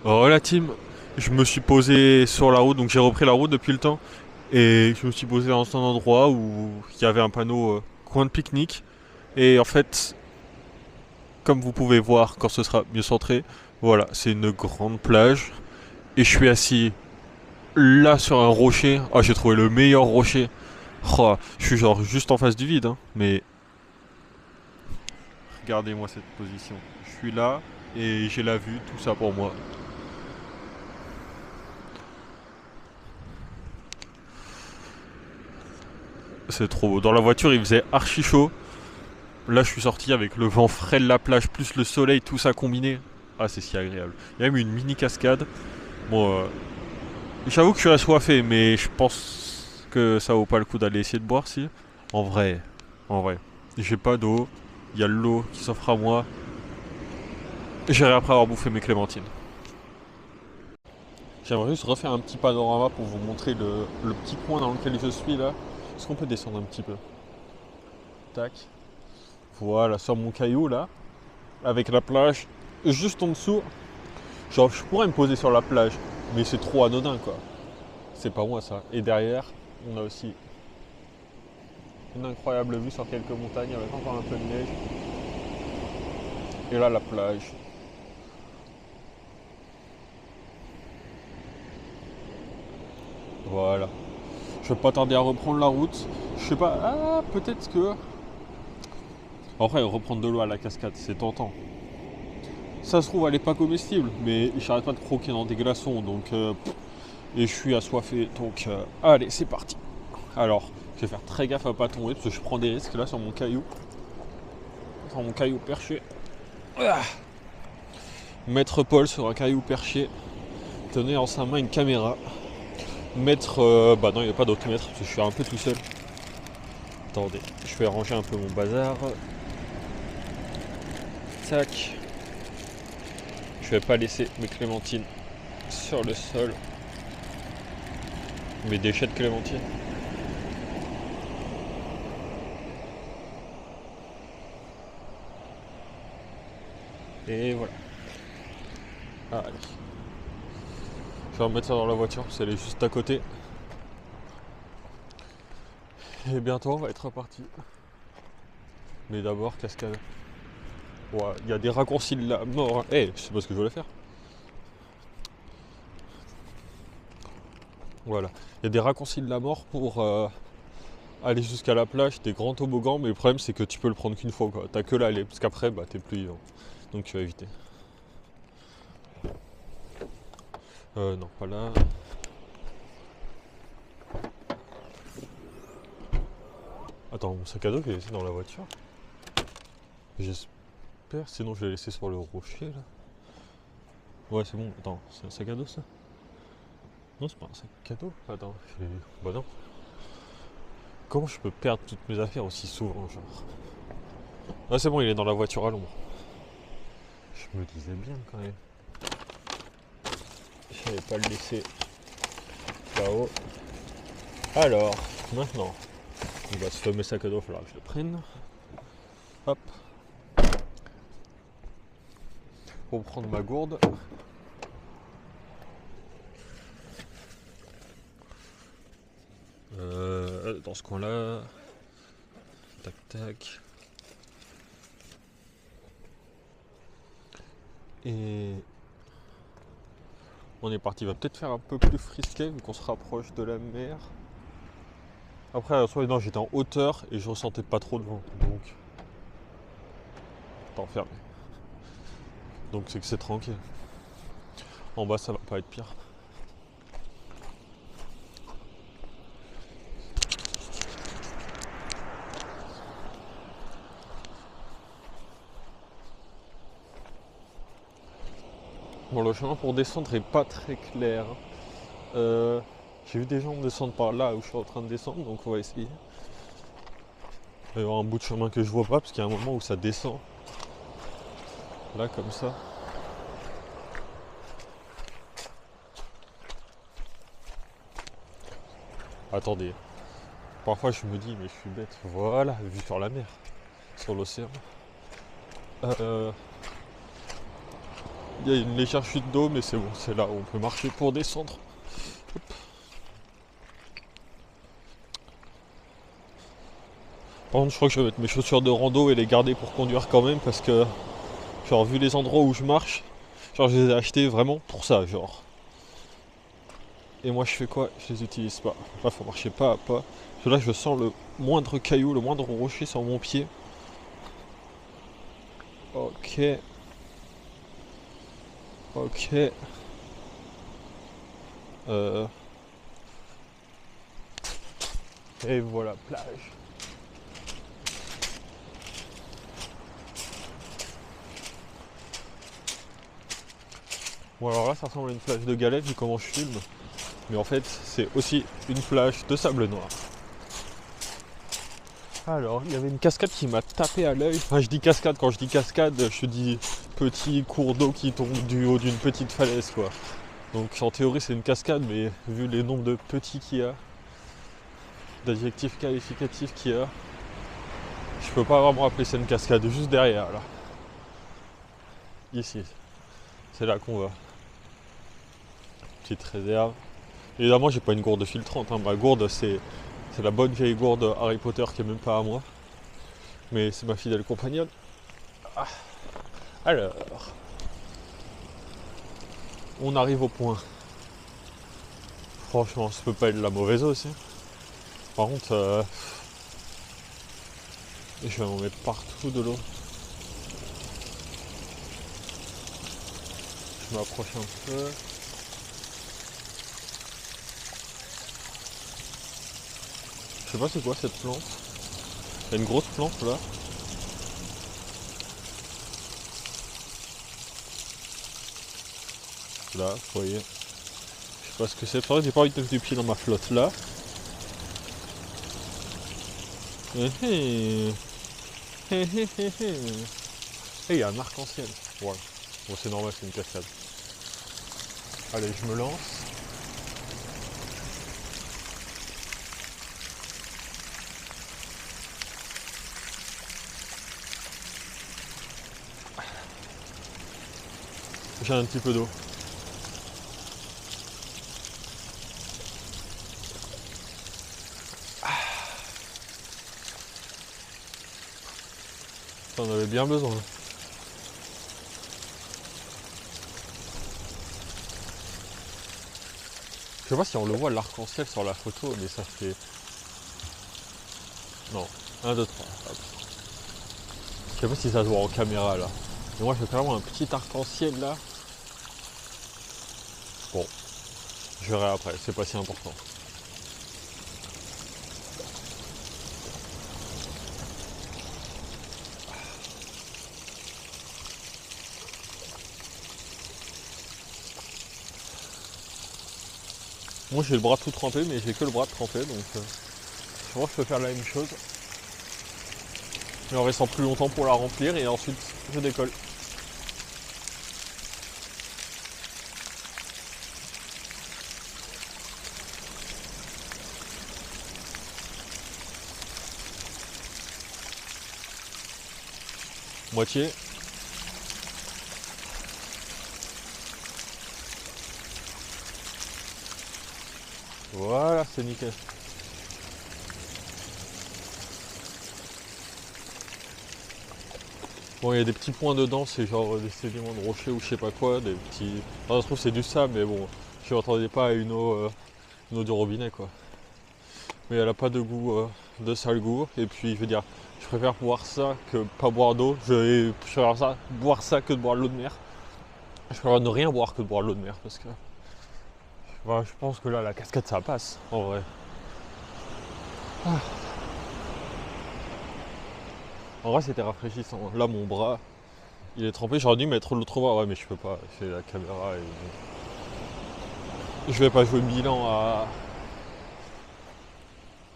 Oh la team, je me suis posé sur la route, donc j'ai repris la route depuis le temps. Et je me suis posé dans un endroit où il y avait un panneau coin de pique-nique. Et en fait, comme vous pouvez voir quand ce sera mieux centré, voilà, c'est une grande plage. Et je suis assis là sur un rocher. Ah, j'ai trouvé le meilleur rocher. Oh, je suis genre juste en face du vide, hein. Mais regardez-moi cette position. Je suis là et j'ai la vue, tout ça pour moi. C'est trop beau. Dans la voiture, il faisait archi chaud. Là, je suis sorti avec le vent frais de la plage, plus le soleil, tout ça combiné. Ah, c'est si agréable. Il y a même une mini cascade. Bon, j'avoue que je suis assoiffé, mais je pense que ça vaut pas le coup d'aller essayer de boire si. En vrai, en vrai. J'ai pas d'eau. Il y a l'eau qui s'offre à moi. J'irai après avoir bouffé mes clémentines. J'aimerais juste refaire un petit panorama pour vous montrer le petit coin dans lequel je suis là. Est-ce qu'on peut descendre un petit peu? Tac. Voilà, sur mon caillou là, avec la plage juste en dessous. Genre, je pourrais me poser sur la plage, mais c'est trop anodin, quoi. C'est pas moi, ça. Et derrière, on a aussi une incroyable vue sur quelques montagnes avec encore un peu de neige. Et là, la plage. Voilà. Je vais pas tarder à reprendre la route. Je sais pas, ah, peut-être que... Après, reprendre de l'eau à la cascade, c'est tentant. Ça se trouve, elle est pas comestible, mais j'arrête pas de croquer dans des glaçons, donc... et je suis assoiffé, donc... allez, c'est parti. Alors, je vais faire très gaffe à pas tomber, parce que je prends des risques là sur mon caillou. Sur mon caillou perché. Ah. Maître Paul sur un caillou perché tenait en sa main une caméra. Maître... bah non, il n'y a pas d'autre maître, parce que je suis un peu tout seul. Attendez, je vais ranger un peu mon bazar. Tac. Je vais pas laisser mes clémentines sur le sol. Mes déchets de clémentines. Et voilà. Ah, allez. Je vais remettre ça dans la voiture, parce qu'elle est juste à côté. Et bientôt, on va être reparti. Mais d'abord, cascade. Ouais, il y a des raccourcis de la mort. Eh, hey, je sais pas ce que je voulais faire. Voilà. Il y a des raccourcis de la mort pour aller jusqu'à la plage, des grands toboggans, mais le problème c'est que tu peux le prendre qu'une fois, quoi. T'as que l'aller, parce qu'après, bah, t'es plus vivant. Donc tu vas éviter. Non, pas là. Attends, mon sac à dos, je l'ai laissé dans la voiture. J'espère, sinon je l'ai laissé sur le rocher, là. Ouais, c'est bon. Attends, c'est un sac à dos, ça? Non, c'est pas un sac à dos. Attends, bah non. Comment je peux perdre toutes mes affaires aussi souvent, genre? Ah, c'est bon, il est dans la voiture à l'ombre. Je me disais bien, quand même. Je n'allais pas le laisser là-haut. Alors, maintenant, il va se fameux sac à dos, il va falloir que je le prenne. Hop. Pour prendre ma gourde. Dans ce coin-là. Tac, tac. Et on est parti. Il va peut-être faire un peu plus frisqué vu qu'on se rapproche de la mer. Après, soit non, j'étais en hauteur et je ressentais pas trop de vent. Donc, t'es fermé. Donc c'est que c'est tranquille. En bas, ça va pas être pire. Bon, le chemin pour descendre est pas très clair. J'ai vu des gens descendre par là où je suis en train de descendre, donc on va essayer. Il va y avoir un bout de chemin que je vois pas parce qu'il y a un moment où ça descend. Là, comme ça. Attendez. Parfois je me dis, mais je suis bête. Voilà, vue sur la mer, sur l'océan. Il Il y a une légère chute d'eau, mais c'est bon, c'est là où on peut marcher pour descendre. Hop. Par contre, je crois que je vais mettre mes chaussures de rando et les garder pour conduire quand même, parce que, genre, vu les endroits où je marche, genre, je les ai achetés vraiment pour ça, genre. Et moi, je fais quoi? Je les utilise pas. Là, faut marcher pas à pas. Parce que là, je sens le moindre caillou, le moindre rocher sur mon pied. Ok. Ok. Et voilà, plage. Bon, alors là, ça ressemble à une plage de galets vu comment je filme. Mais en fait, c'est aussi une plage de sable noir. Alors, il y avait une cascade qui m'a tapé à l'œil. Enfin, je dis cascade, quand je dis cascade, je dis petit cours d'eau qui tombe du haut d'une petite falaise, quoi. Donc en théorie, c'est une cascade, mais vu les nombres de petits qu'il y a, d'adjectifs qualificatifs qu'il y a, je peux pas vraiment appeler ça une cascade, juste derrière, là. Ici. C'est là qu'on va. Petite réserve. Évidemment, j'ai pas une gourde filtrante, hein. Ma gourde, c'est la bonne vieille gourde Harry Potter qui est même pas à moi. Mais c'est ma fidèle compagnonne. Ah. Alors, on arrive au point. Franchement, ça peut pas être la mauvaise eau aussi. Par contre, je vais en mettre partout de l'eau. Je m'approche un peu. Je sais pas c'est quoi cette plante. Il y a une grosse plante là. Là, vous voyez. Je sais pas ce que c'est. J'ai pas envie de mettre du pied dans ma flotte là. Et il y a un arc-en-ciel. Voilà. Bon, c'est normal, c'est une cascade. Allez, je me lance. J'ai un petit peu d'eau. Ça en avait bien besoin. Je sais pas si on le voit l'arc-en-ciel sur la photo, mais ça fait... Non, 1, 2, 3. Hop. Je sais pas si ça se voit en caméra là. Mais moi j'ai carrément un petit arc-en-ciel là. Bon, je verrai après, c'est pas si important. Moi j'ai le bras tout trempé, mais j'ai que le bras trempé, donc je pense que je peux faire la même chose. Mais en restant plus longtemps pour la remplir et ensuite je décolle. Moitié. Voilà, c'est nickel. Bon, il y a des petits points dedans, c'est genre des sédiments de rochers ou je sais pas quoi, des petits... Enfin, je trouve que c'est du sable, mais bon, je m'attendais pas à une eau du robinet, quoi. Mais elle a pas de goût, de sale goût, et puis je veux dire, je préfère boire ça que pas boire d'eau, je préfère boire ça que de boire de l'eau de mer. Je préfère ne rien boire que de boire de l'eau de mer, parce que... Voilà, je pense que là, la cascade, ça passe, en vrai. Ah. En vrai, c'était rafraîchissant. Là, mon bras, il est trempé. J'aurais dû mettre l'autre bras. Ouais, mais je peux pas. J'ai la caméra et... Je vais pas jouer 1000 ans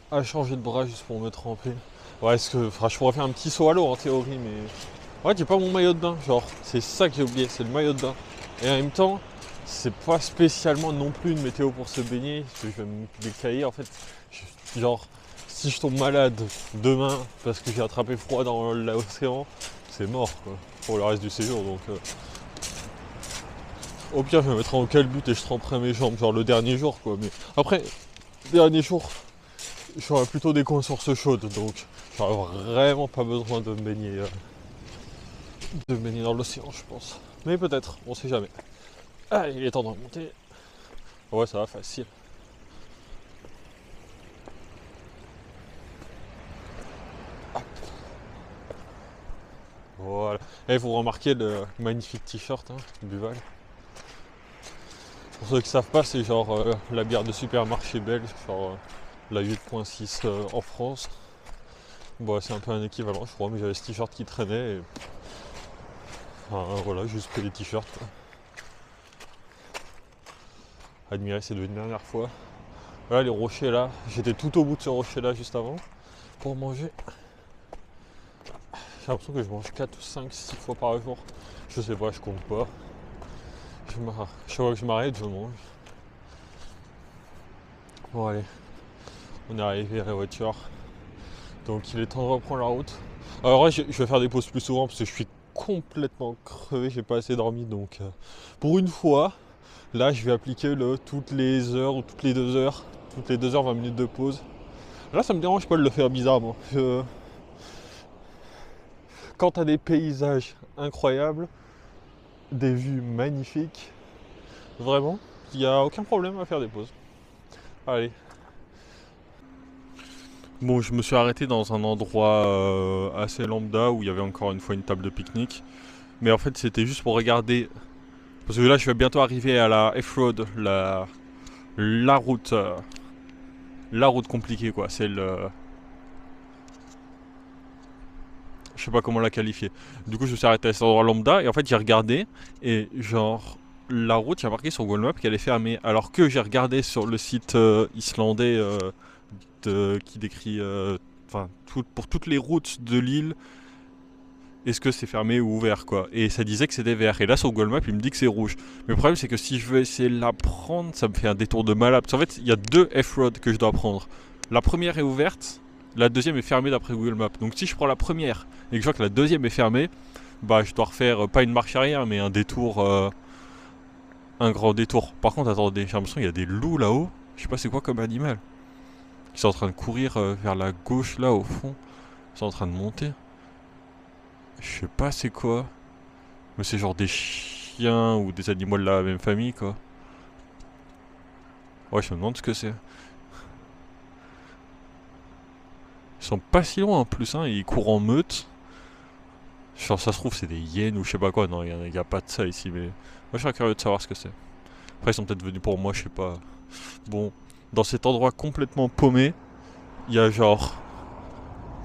à changer de bras juste pour me tremper. Ouais, enfin, je pourrais faire un petit saut à l'eau en théorie, mais... Ouais, j'ai pas mon maillot de bain, genre. C'est ça que j'ai oublié, c'est le maillot de bain. Et en même temps, c'est pas spécialement non plus une météo pour se baigner. Parce que je vais me décailler, en fait. Genre, si je tombe malade demain parce que j'ai attrapé froid dans l'océan, c'est mort, quoi, pour le reste du séjour. Donc, Au pire, je me mettrai en calbut et je tremperai mes jambes, genre le dernier jour, quoi. Mais après, dernier jour, j'aurai plutôt des consciences chaudes, donc j'aurai vraiment pas besoin de me baigner dans l'océan, je pense. Mais peut-être, on sait jamais. Ah, il est temps de remonter. Ouais, ça va, facile. Voilà. Et vous remarquez le magnifique t-shirt, hein, Buval. Pour ceux qui savent pas, c'est genre la bière de supermarché belge, genre la 8.6 en France. Bon, c'est un peu un équivalent, je crois, mais j'avais ce t-shirt qui traînait et enfin, voilà, juste pris les t-shirts. Admirer, c'est une dernière fois. Voilà les rochers là, j'étais tout au bout de ce rocher là juste avant pour manger. J'ai l'impression que je mange 4 ou 5, 6 fois par jour. Je sais pas, je compte pas. Chaque fois que je m'arrête, je mange. Bon allez, on est arrivé à la voiture. Donc il est temps de reprendre la route. Alors ouais, je vais faire des pauses plus souvent parce que je suis complètement crevé, j'ai pas assez dormi. Donc pour une fois, là je vais appliquer le toutes les heures ou toutes les 2 heures. Toutes les 2 heures, 20 minutes de pause. Là ça me dérange pas de le faire bizarrement. Quand t'as des paysages incroyables, des vues magnifiques, vraiment, il n'y a aucun problème à faire des pauses. Allez. Bon, je me suis arrêté dans un endroit assez lambda où il y avait encore une fois une table de pique-nique. Mais en fait, c'était juste pour regarder. Parce que là, je vais bientôt arriver à la F-Road, la route. La route compliquée, quoi. C'est le. Je sais pas comment la qualifier. Du coup, je me suis arrêté à cet endroit lambda et en fait, j'ai regardé et genre. La route, il y a marqué sur Google Maps qu'elle est fermée. Alors que j'ai regardé sur le site islandais qui décrit pour toutes les routes de l'île, est-ce que c'est fermé ou ouvert quoi. Et ça disait que c'était vert. Et là sur Google Maps il me dit que c'est rouge. Mais le problème c'est que si je veux essayer de la prendre, ça me fait un détour de malade. Parce qu'en fait il y a 2 F-Road que je dois prendre. La première est ouverte, la deuxième est fermée d'après Google Maps. Donc si je prends la première et que je vois que la deuxième est fermée, bah je dois refaire pas une marche arrière mais un détour, un grand détour. Par contre attendez, j'ai l'impression qu'il y a des loups là-haut. Je sais pas c'est quoi comme animal. Ils sont en train de courir vers la gauche là au fond. Ils sont en train de monter. Je sais pas c'est quoi. Mais c'est genre des chiens ou des animaux de la même famille quoi. Ouais, je me demande ce que c'est. Ils sont pas si loin en plus, hein. Ils courent en meute. Genre ça se trouve c'est des hyènes ou je sais pas quoi. Non, y a pas de ça ici. Mais moi je serais curieux de savoir ce que c'est. Après ils sont peut-être venus pour moi, je sais pas. Bon, dans cet endroit complètement paumé, il y a genre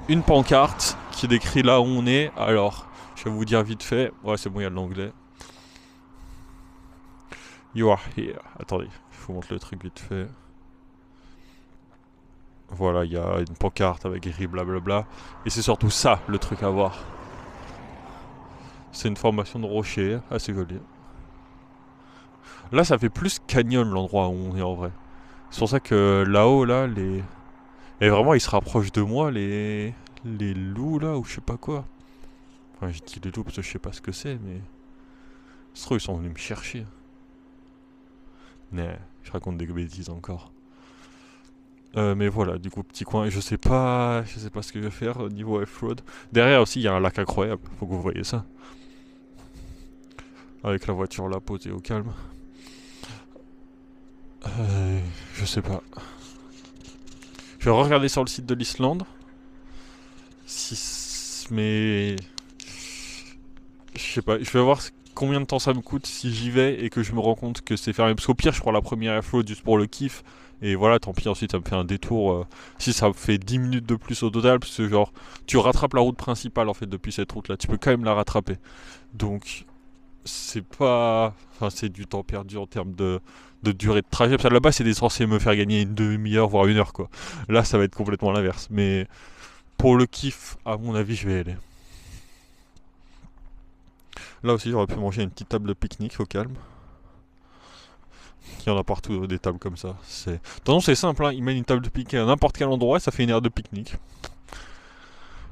une pancarte qui décrit là où on est. Alors, je vais vous dire vite fait. Ouais, c'est bon, il y a de l'anglais. You are here. Attendez, je vous montre le truc vite fait. Voilà, il y a une pancarte avec écrit blablabla. Et c'est surtout ça le truc à voir. C'est une formation de rocher, assez jolie. Là, ça fait plus canyon l'endroit où on est en vrai. C'est pour ça que là-haut, là, les. Et vraiment, ils se rapprochent de moi, les loups là, ou je sais pas quoi. Enfin, je dis les loups parce que je sais pas ce que c'est, mais. Ça se trouve, ils sont venus me chercher. Mais je raconte des bêtises encore. Mais voilà, du coup, petit coin. Je sais pas ce que je vais faire au niveau off-road. Derrière aussi, il y a un lac incroyable. Faut que vous voyez ça. Avec la voiture là posée au calme. Je sais pas. Je vais regarder sur le site de l'Islande. Mais je sais pas. Je vais voir combien de temps ça me coûte si j'y vais et que je me rends compte que c'est fermé. Parce qu'au pire, je prends la première off-road juste pour le kiff. Et voilà, tant pis, ensuite ça me fait un détour. Si ça me fait 10 minutes de plus au total, parce que genre, tu rattrapes la route principale en fait depuis cette route là. Tu peux quand même la rattraper. Donc, c'est pas. Enfin, c'est du temps perdu en termes de durée de trajet. Parce que là-bas, c'est censé me faire gagner une demi-heure, voire 1 heure quoi. Là, ça va être complètement l'inverse. Mais pour le kiff, à mon avis, je vais y aller. Là aussi, j'aurais pu manger une petite table de pique-nique au calme. Il y en a partout des tables comme ça. De toute façon, c'est simple, hein. Ils mettent une table de pique-nique à n'importe quel endroit et ça fait une aire de pique-nique.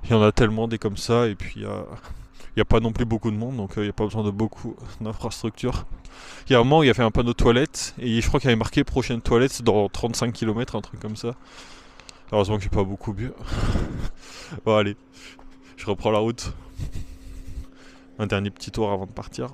Il y en a tellement des comme ça, et puis Il n'y a pas non plus beaucoup de monde, donc il n'y a pas besoin de beaucoup d'infrastructures. Il y a un moment où il y avait un panneau toilette, et je crois qu'il y avait marqué prochaine toilette dans 35 km, un truc comme ça. Heureusement que j'ai pas beaucoup bu. Bon allez, je reprends la route. Un dernier petit tour avant de partir.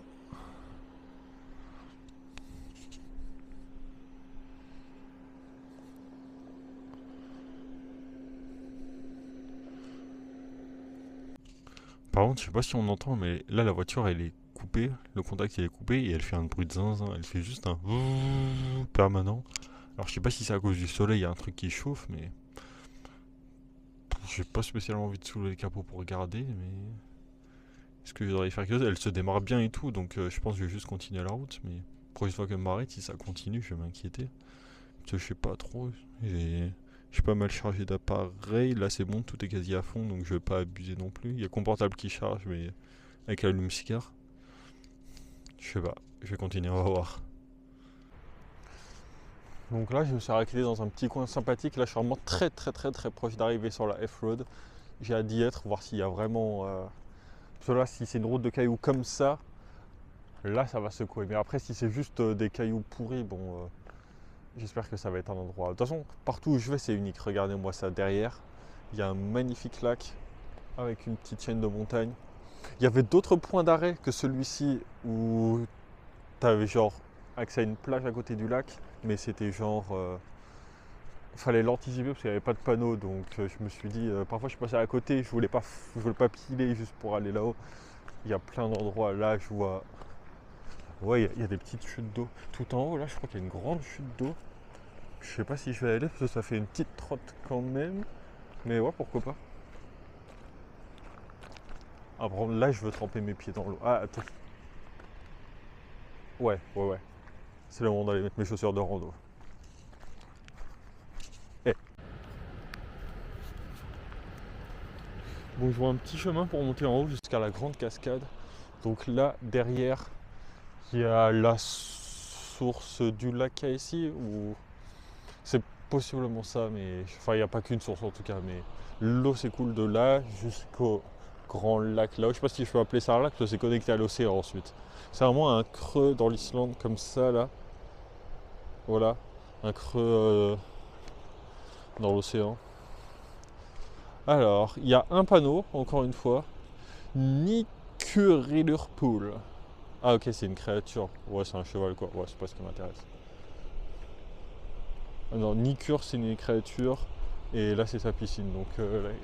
Par contre, je sais pas si on entend, mais là la voiture elle est coupée, le contact il est coupé et elle fait un bruit de zinzin, elle fait juste un permanent. Alors je sais pas si c'est à cause du soleil, il y a un truc qui chauffe, mais j'ai pas spécialement envie de soulever le capot pour regarder, mais est-ce que je devrais y faire quelque chose? Elle se démarre bien et tout, donc je pense que je vais juste continuer la route, mais prochaine fois qu'elle m'arrête, si ça continue, je vais m'inquiéter. Parce que je sais pas trop, j'ai pas mal chargé d'appareil, là c'est bon, tout est quasi à fond, donc je vais pas abuser non plus. Il y a Comportable qui charge, mais avec l'allume-cigare. Je sais pas, je vais continuer, on va voir. Donc là, je me suis arrêté dans un petit coin sympathique. Là, je suis vraiment très proche d'arriver sur la F-Road. J'ai hâte d'y être, voir s'il y a vraiment... Parce que là, si c'est une route de cailloux comme ça, là, ça va secouer. Mais après, si c'est juste des cailloux pourris, bon... j'espère que ça va être un endroit... De toute façon, partout où je vais, c'est unique. Regardez-moi ça derrière. Il y a un magnifique lac avec une petite chaîne de montagne. Il y avait d'autres points d'arrêt que celui-ci où tu avais genre accès à une plage à côté du lac, mais c'était genre... fallait l'anticiper parce qu'il n'y avait pas de panneau, donc je me suis dit... parfois je passais à côté, je voulais pas piler juste pour aller là-haut. Il y a plein d'endroits, là je vois... Ouais, il y a des petites chutes d'eau. Tout en haut, là je crois qu'il y a une grande chute d'eau. Je sais pas si je vais aller parce que ça fait une petite trotte quand même. Mais ouais, pourquoi pas. Ah, par contre, là je veux tremper mes pieds dans l'eau. Ah, attends. Ouais. C'est le moment d'aller mettre mes chaussures de rando. Eh. Bon, je vois un petit chemin pour monter en haut jusqu'à la grande cascade. Donc là, derrière, il y a la source du lac qu'il y a ici, ou c'est possiblement ça, mais enfin, il n'y a pas qu'une source en tout cas, mais l'eau s'écoule de là jusqu'au grand lac là. Je sais pas si je peux appeler ça un lac, parce que c'est connecté à l'océan ensuite. C'est vraiment un creux dans l'Islande comme ça là. Voilà, un creux dans l'océan. Alors, il y a un panneau, encore une fois, Nikurrilurpool. Ah ok, c'est une créature. Ouais, c'est un cheval quoi. Ouais, c'est pas ce qui m'intéresse. Ah non, Nikur c'est une créature et là c'est sa piscine. Donc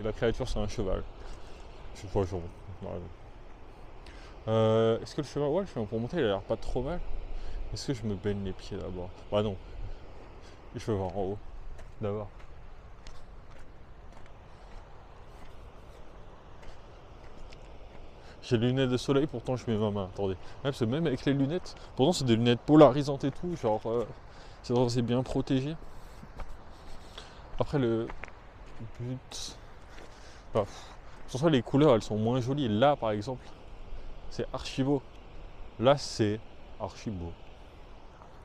la créature c'est un cheval. Je sais pas, genre. Est-ce que le chemin. Ouais, le chemin pour monter il a l'air pas trop mal. Est-ce que je me baigne les pieds d'abord? Bah non. Je veux voir en haut. D'abord. J'ai les lunettes de soleil, pourtant je mets ma main. Attendez. Ouais, parce que même avec les lunettes, pourtant c'est des lunettes polarisantes et tout, genre c'est bien protégé. Après le but. Enfin, sur ça les couleurs elles sont moins jolies. Là par exemple, c'est archi beau. Là c'est archi beau.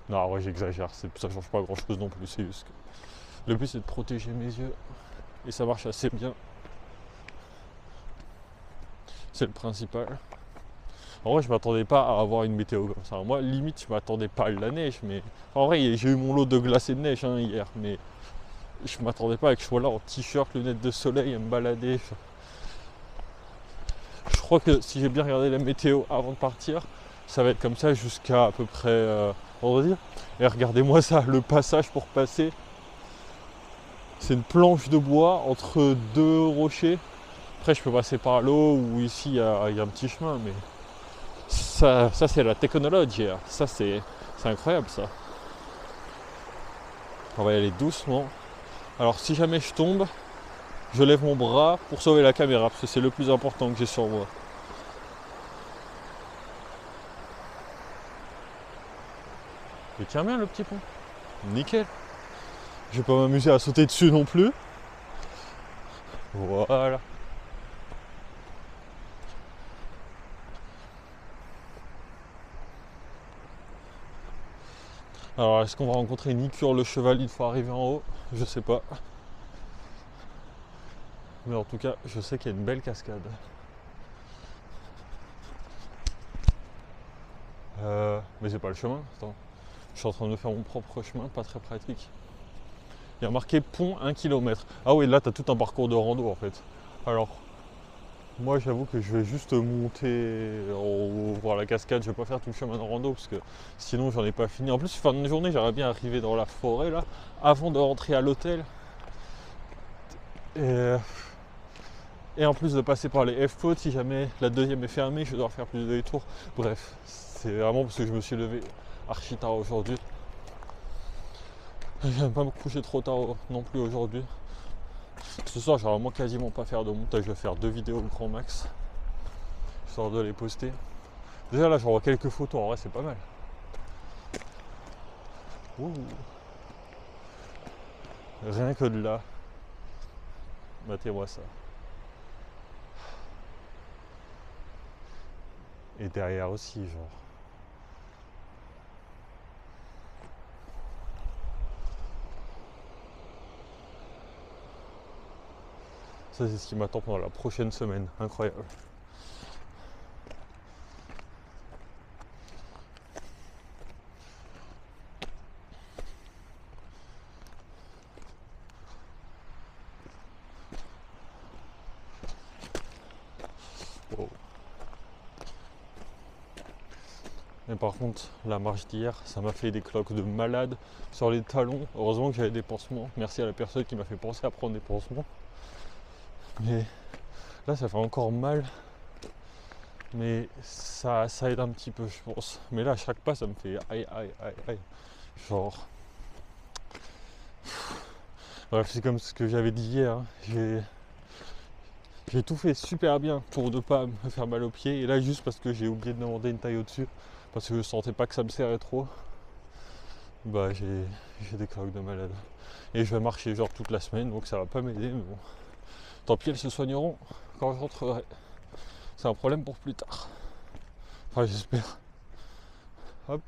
Non ouais j'exagère, ça change pas grand chose non plus, c'est juste que. Le but c'est de protéger mes yeux. Et ça marche assez bien. C'est le principal. En vrai, je m'attendais pas à avoir une météo comme ça. Moi, limite, je m'attendais pas à la neige, mais en vrai, j'ai eu mon lot de glace et de neige hier, mais je m'attendais pas à que je sois là en t-shirt, lunettes de soleil, à me balader. Je crois que si j'ai bien regardé la météo avant de partir, ça va être comme ça jusqu'à à peu près vendredi. Et regardez-moi ça, le passage pour passer, c'est une planche de bois entre deux rochers. Après, je peux passer par l'eau ou ici, il y a un petit chemin, mais ça c'est la technologie. Ça, c'est incroyable, ça. On va y aller doucement. Alors, si jamais je tombe, je lève mon bras pour sauver la caméra, parce que c'est le plus important que j'ai sur moi. Il tient bien, le petit pont. Nickel. Je vais pas m'amuser à sauter dessus non plus. Voilà. Alors, est-ce qu'on va rencontrer Nikur le cheval une fois arrivé en haut? Je sais pas. Mais en tout cas, je sais qu'il y a une belle cascade. Mais c'est pas le chemin, attends. Je suis en train de faire mon propre chemin, pas très pratique. Il y a marqué pont 1 km. Ah oui, là t'as tout un parcours de rando en fait. Alors, moi j'avoue que je vais juste monter voir la cascade, je vais pas faire tout le chemin de rando parce que sinon j'en ai pas fini. En plus, fin de journée, j'aimerais bien arriver dans la forêt là, avant de rentrer à l'hôtel. Et en plus de passer par les F-côtes, si jamais la deuxième est fermée, je dois faire plus de demi-tours. Bref, c'est vraiment parce que je me suis levé archi tard aujourd'hui. Je viens pas me coucher trop tard non plus aujourd'hui. Ce soir, je vais vraiment quasiment pas faire de montage, je vais faire 2 vidéos au grand max, histoire de les poster. Déjà là, j'en vois quelques photos, en vrai c'est pas mal. Ouh. Rien que de là, matez-moi ça. Et derrière aussi, genre. Ça, c'est ce qui m'attend pendant la prochaine semaine. Incroyable. Wow. Mais par contre, la marche d'hier, ça m'a fait des cloques de malade sur les talons. Heureusement que j'avais des pansements. Merci à la personne qui m'a fait penser à prendre des pansements. Mais là, ça fait encore mal. Mais ça aide un petit peu, je pense. Mais là, à chaque pas, ça me fait aïe, aïe, aïe, aïe. Genre. Bref, c'est comme ce que j'avais dit hier. J'ai tout fait super bien pour ne pas me faire mal aux pieds. Et là, juste parce que j'ai oublié de demander une taille au-dessus, parce que je sentais pas que ça me serrait trop, bah j'ai des cloques de malade. Et je vais marcher genre toute la semaine, donc ça va pas m'aider, mais bon. Tant pis, elles se soigneront quand je rentrerai. C'est un problème pour plus tard. Enfin, j'espère. Hop.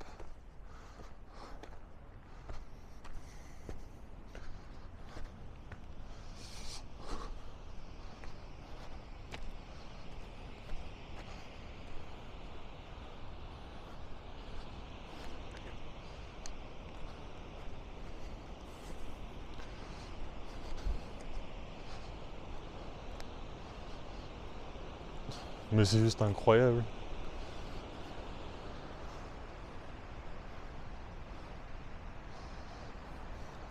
Mais c'est juste incroyable.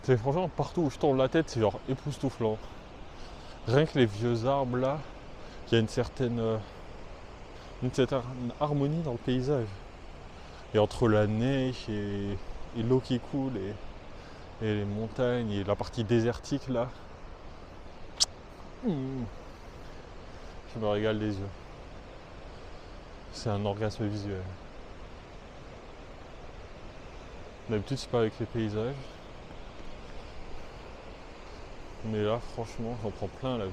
C'est franchement partout où je tourne la tête, c'est genre époustouflant. Rien que les vieux arbres là, il y a une certaine harmonie dans le paysage. Et entre la neige et l'eau qui coule et les montagnes et la partie désertique là, je me régale les yeux. C'est un orgasme visuel. D'habitude c'est pas avec les paysages. Mais là franchement j'en prends plein la vue.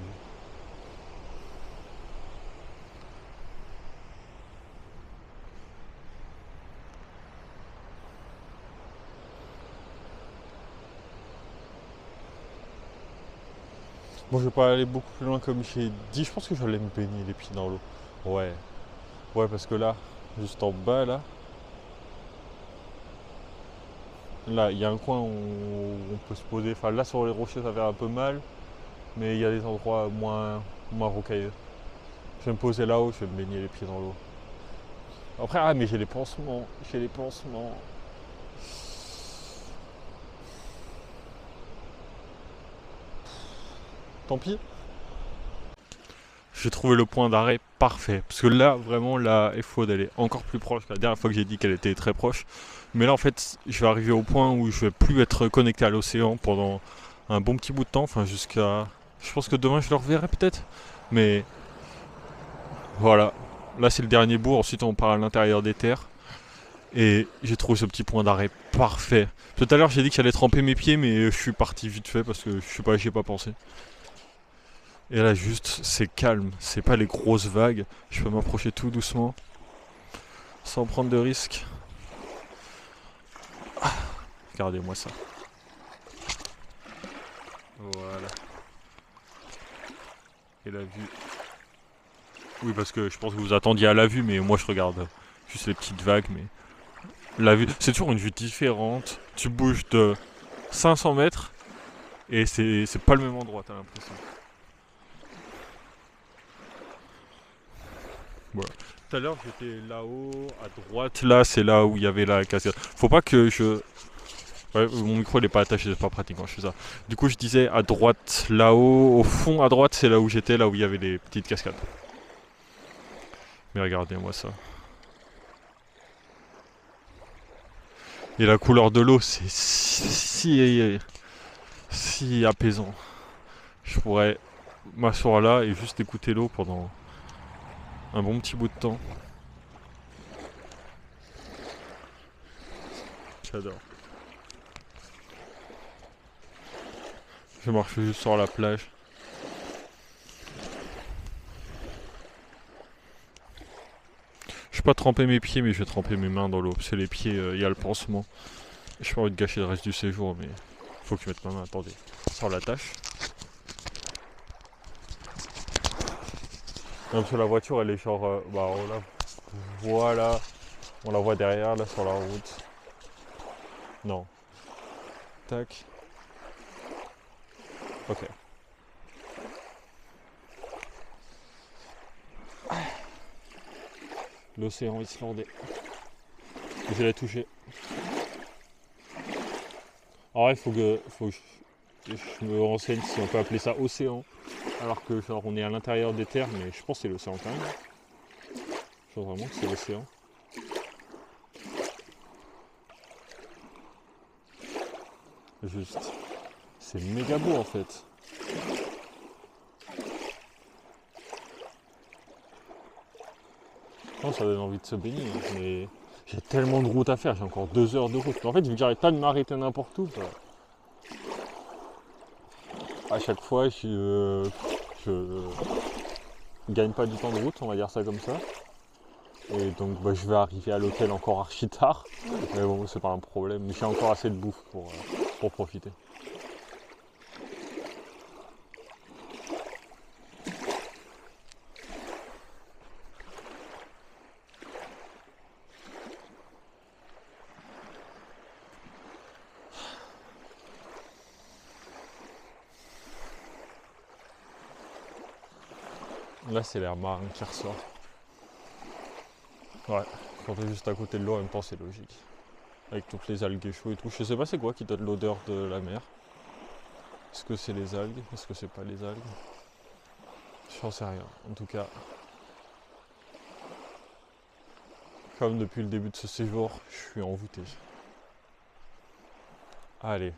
Bon, je vais pas aller beaucoup plus loin comme j'ai dit. Je pense que je vais aller me baigner les pieds dans l'eau. Ouais. Ouais, parce que là, juste en bas, là, il y a un coin où on peut se poser. Enfin, là, sur les rochers, ça fait un peu mal. Mais il y a des endroits moins rocailleux. Je vais me poser là-haut, je vais me baigner les pieds dans l'eau. Après, ah, mais j'ai les pansements. J'ai les pansements. Tant pis. J'ai trouvé le point d'arrêt parfait. Parce que là, vraiment, la F-Road, elle est encore plus proche que la dernière fois que j'ai dit qu'elle était très proche. Mais là, en fait, je vais arriver au point où je vais plus être connecté à l'océan pendant un bon petit bout de temps. Enfin, jusqu'à... Je pense que demain, je le reverrai peut-être. Mais voilà. Là, c'est le dernier bout. Ensuite, on part à l'intérieur des terres. Et j'ai trouvé ce petit point d'arrêt parfait. Tout à l'heure, j'ai dit que j'allais tremper mes pieds, mais je suis parti vite fait parce que je sais pas, j'y ai pas pensé. Et là, juste, c'est calme. C'est pas les grosses vagues. Je peux m'approcher tout doucement, sans prendre de risques. Ah, regardez-moi ça. Voilà. Et la vue. Oui, parce que je pense que vous attendiez à la vue, mais moi je regarde juste les petites vagues. Mais La vue, c'est toujours une vue différente. Tu bouges de 500 mètres et c'est pas le même endroit, t'as l'impression. Voilà. Tout à l'heure, j'étais là-haut, à droite. Là, c'est là où il y avait la cascade. Faut pas que je. Ouais, mon micro il est pas attaché, c'est pas pratique quand je fais ça. Du coup, je disais à droite, là-haut, au fond à droite, c'est là où j'étais, là où il y avait les petites cascades. Mais regardez-moi ça. Et la couleur de l'eau, c'est si apaisant. Je pourrais m'asseoir là et juste écouter l'eau pendant un bon petit bout de temps. J'adore. Je marche juste sur la plage. Je vais pas tremper mes pieds, mais je vais tremper mes mains dans l'eau. Parce que les pieds, il y a le pansement. Je pas envie de gâcher le reste du séjour, mais faut que je mette ma main. Attendez, sur la tâche. Non, parce que la voiture, elle est genre. Voilà. On la voit derrière, là, sur la route. Non. Tac. Ok. L'océan islandais. Je l'ai touché. Alors il faut que je me renseigne si on peut appeler ça océan. Alors que genre on est à l'intérieur des terres, mais je pense que c'est l'océan quand même. Je pense vraiment que c'est l'océan. Juste. C'est méga beau en fait. Non, ça donne envie de se baigner, mais j'ai tellement de route à faire, j'ai encore 2 heures de route. En fait, vu que j'arrête pas de m'arrêter n'importe où, bah, à chaque fois, je gagne pas du temps de route, on va dire ça comme ça. Et donc, bah, je vais arriver à l'hôtel encore archi tard. Mais bon, c'est pas un problème. J'ai encore assez de bouffe pour profiter. Là, c'est l'air marin qui ressort. Ouais, quand t'es juste à côté de l'eau, en même temps, c'est logique. Avec toutes les algues chaudes et tout. Je sais pas c'est quoi qui donne l'odeur de la mer. Est-ce que c'est les algues? Est-ce que c'est pas les algues? J'en sais rien. En tout cas, comme depuis le début de ce séjour, je suis envoûté. Allez.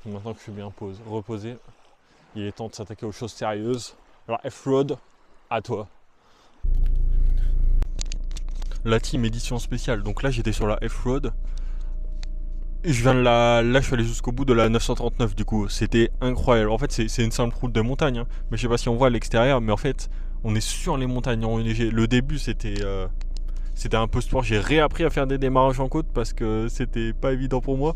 Maintenant que je suis bien reposé, il est temps de s'attaquer aux choses sérieuses. Alors F-Road, à toi. La team édition spéciale. Donc là j'étais sur la F-Road. Je viens de là je suis allé jusqu'au bout de la 939 du coup. C'était incroyable. En fait c'est une simple route de montagne. Hein. Mais je sais pas si on voit à l'extérieur. Mais en fait on est sur les montagnes enneigées. Le début c'était un peu sport. J'ai réappris à faire des démarrages en côte parce que c'était pas évident pour moi.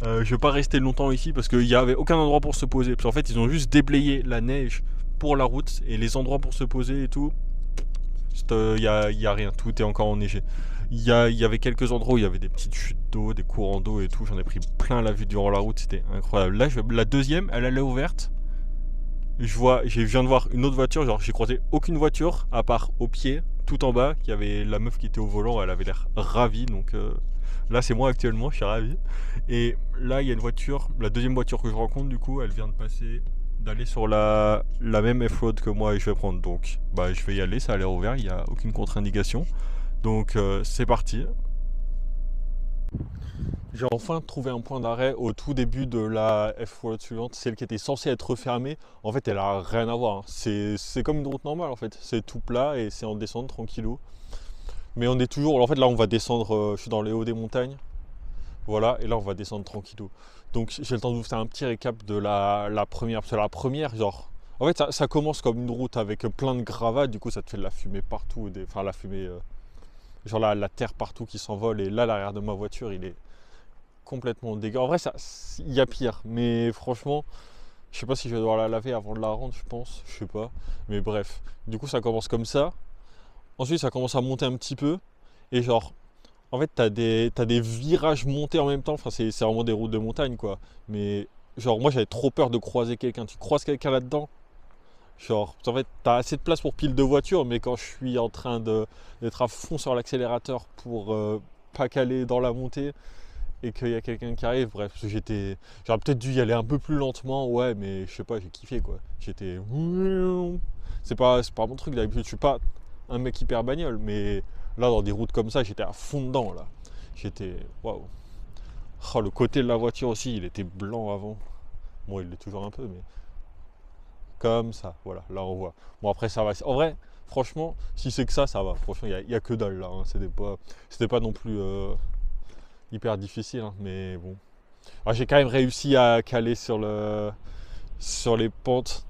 Je vais pas rester longtemps ici parce qu'il n'y avait aucun endroit pour se poser. Parce qu'en fait, ils ont juste déblayé la neige pour la route et les endroits pour se poser et tout. Il y a rien, tout est encore enneigé. Il y avait quelques endroits où il y avait des petites chutes d'eau, des courants d'eau et tout. J'en ai pris plein la vue durant la route, c'était incroyable. Là, la deuxième, elle allait ouverte. Je viens de voir une autre voiture, genre j'ai croisé aucune voiture à part au pied, tout en bas. Il y avait la meuf qui était au volant, elle avait l'air ravie. Donc là, c'est moi actuellement, je suis ravi. Et là, il y a une voiture, la deuxième voiture que je rencontre, du coup, elle vient de passer, d'aller sur la même F-Road que moi et je vais prendre. Donc, bah, je vais y aller, ça a l'air ouvert, il n'y a aucune contre-indication. Donc, c'est parti. J'ai enfin trouvé un point d'arrêt au tout début de la F-Road suivante, celle qui était censée être refermée. En fait, elle a rien à voir. Hein. C'est comme une route normale en fait. C'est tout plat et c'est en descente tranquillou. Mais on est toujours. En fait, là, on va descendre. Je suis dans les hauts des montagnes. Voilà, et là, on va descendre tranquillou. Donc, j'ai le temps de vous faire un petit récap de la première. Parce que la première, genre. En fait, ça commence comme une route avec plein de gravats. Du coup, ça te fait de la fumée partout. Enfin, la fumée. Genre la terre partout qui s'envole. Et là, l'arrière de ma voiture, il est complètement dégueu. En vrai, il y a pire, mais franchement, je sais pas si je vais devoir la laver avant de la rendre, je pense, je sais pas. Mais bref, du coup, ça commence comme ça. Ensuite, ça commence à monter un petit peu. Et genre, en fait, t'as des virages montés en même temps. Enfin, c'est vraiment des routes de montagne, quoi. Mais genre, moi, j'avais trop peur de croiser quelqu'un. Tu croises quelqu'un là-dedans, genre, en fait, t'as assez de place pour pile de voitures, mais quand je suis en train d'être à fond sur l'accélérateur pour pas caler dans la montée et qu'il y a quelqu'un qui arrive, bref, j'aurais peut-être dû y aller un peu plus lentement, ouais, mais je sais pas, j'ai kiffé, quoi. C'est pas mon truc d'habitude. Je suis pas un mec hyper bagnole, mais là, dans des routes comme ça, j'étais à fond dedans, là. J'étais, waouh. Oh, le côté de la voiture aussi, il était blanc avant. Bon, il l'est toujours un peu, mais comme ça, voilà, là on voit. Bon, après, ça va. En vrai, franchement, si c'est que ça va. Franchement, il y a que dalle là, hein. C'était pas non plus hyper difficile, hein, mais bon. Alors, j'ai quand même réussi à caler sur les pentes.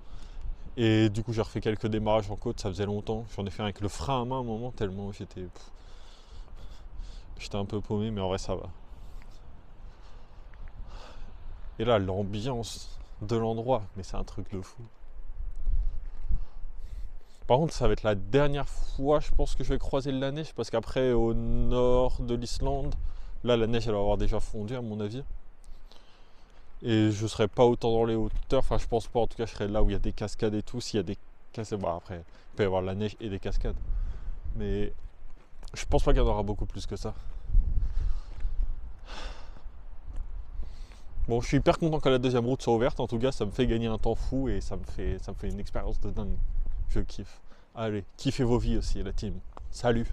Et du coup, j'ai refait quelques démarrages en côte, ça faisait longtemps. J'en ai fait avec le frein à main à un moment, tellement j'étais un peu paumé, mais en vrai, ça va. Et là, l'ambiance de l'endroit, mais c'est un truc de fou. Par contre, ça va être la dernière fois, je pense, que je vais croiser de la neige, parce qu'après, au nord de l'Islande, là, la neige, elle va avoir déjà fondu, à mon avis. Et je serai pas autant dans les hauteurs, enfin, je pense pas, en tout cas, je serai là où il y a des cascades et tout. S'il y a des cascades, bon, après, il peut y avoir de la neige et des cascades. Mais je pense pas qu'il y en aura beaucoup plus que ça. Bon, je suis hyper content que la deuxième route soit ouverte. En tout cas, ça me fait gagner un temps fou et ça me fait une expérience de dingue. Je kiffe. Allez, kiffez vos vies aussi, la team. Salut!